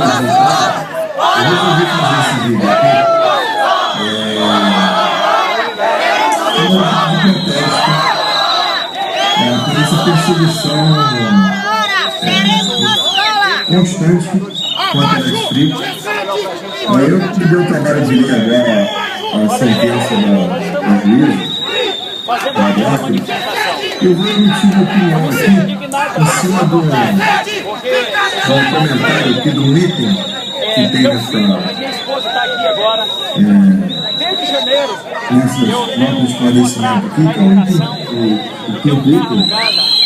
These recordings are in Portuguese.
Eu resolvi fazer esse vídeo aqui de protesto por essa perseguição constante contra a Netflix. Eu que dei o trabalho de ler agora a sentença da juíza, eu vou emitir uma opinião aqui em cima do comentário aqui do item que tem nessas notas de esclarecimento aqui, que é o item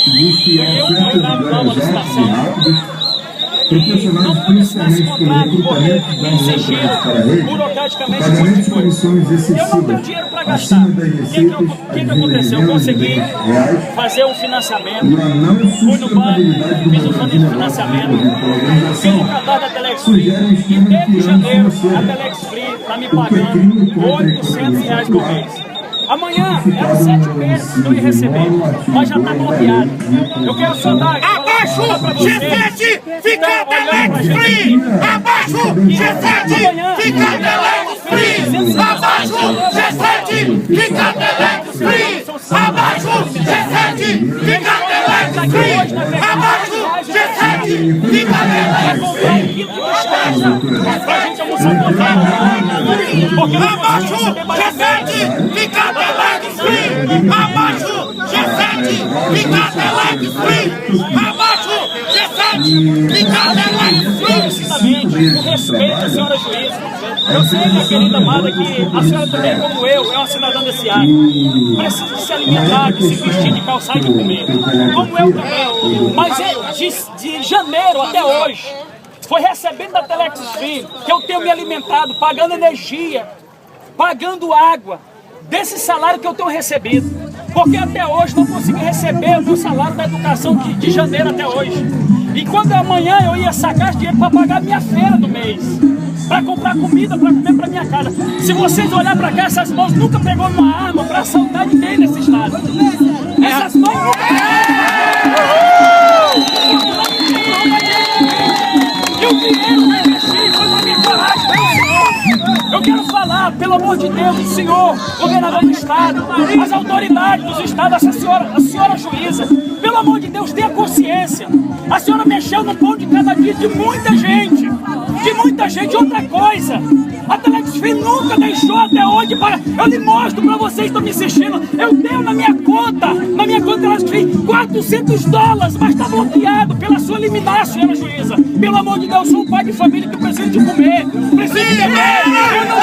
que diz que a oferta de drogas altas e rápidas, proporcionados principalmente pelo recrutamento da universidade para a rede, o pagamento de comissões excessivas acima das receitas advindas de reais, fazer um financiamento, e a não sustentabilidade do financiamento, fiz o cadastro da Telex Free, e desde janeiro a Telex Free está me pagando R$800 por mês. Amanhã era 7 meses que eu ia receber, mas já está bloqueado. Eu quero só dar abaixo G7, fica Telex Free! Abaixo G7, fica Telex Free! Abaixo G7, fica Telex Free! Abaixo G7, fica Telex Free! Abaixo G7, fica Telex Free! Abaixo G7, fica Telex Free! Abaixo G7, fica Telex Free! Abaixo G7, fica Telex Free! Com respeito à senhora juíza, eu sei, minha querida amada, que a senhora também, como eu, é uma cidadã desse ar. Precisa se alimentar, de se vestir, de calçar e de comer. Como eu também. Mas é de janeiro até hoje, foi recebendo da Telex Free que eu tenho me alimentado, pagando energia, pagando água, desse salário que eu tenho recebido. Porque até hoje não consegui receber o meu salário da educação de janeiro até hoje. E quando amanhã eu ia sacar esse dinheiro para pagar a minha feira do mês, para comprar comida, para comer para minha casa. Se vocês olharem para cá, essas mãos nunca pegou uma arma para assaltar ninguém nesse estado. Essas mãos nunca e o dinheiro que eu investi foi na minha coragem, eu quero falar, pelo amor de Deus, o senhor, governador do estado, as autoridades do estado, a senhora juíza, pelo amor de Deus, tenha consciência. A senhora mexeu no pão de cada dia de muita gente. Outra coisa, a Telex Free nunca deixou até hoje para... Eu lhe mostro para vocês que estão me assistindo. Eu tenho na minha conta Telex Free, $400, mas está bloqueado pela sua liminar, senhora juíza. Pelo amor de Deus, eu sou um pai de família que precisa de comer, precisa de beber. Eu não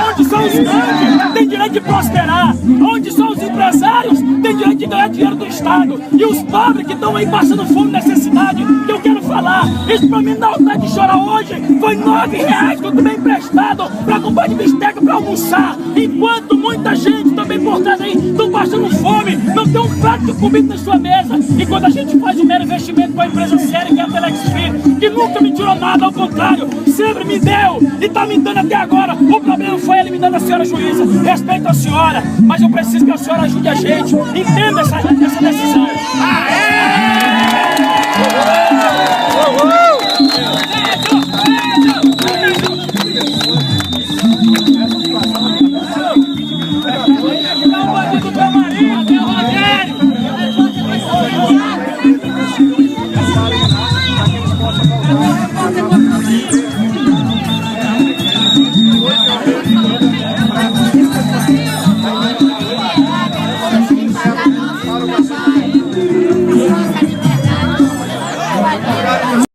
Onde são os grandes? Tem direito de prosperar. Onde são os empresários? Tem direito de ganhar dinheiro do Estado. E os pobres que estão aí passando fome e necessidade, que eu quero falar, isso pra mim dá vontade de chorar hoje. Foi R$9 que eu tomei emprestado pra comprar de bisteca pra almoçar. Enquanto muita gente também por trás aí estão passando fome, não tem um prato de comida na sua mesa. E quando a gente faz um mero investimento com a empresa séria que é a Telex Free, que nunca me tirou nada, ao contrário, sempre me deu e tá me dando até agora. O problema foi ele me dando a senhora juíza. Respeito a senhora, mas eu preciso que a senhora ajude a gente. Entenda essa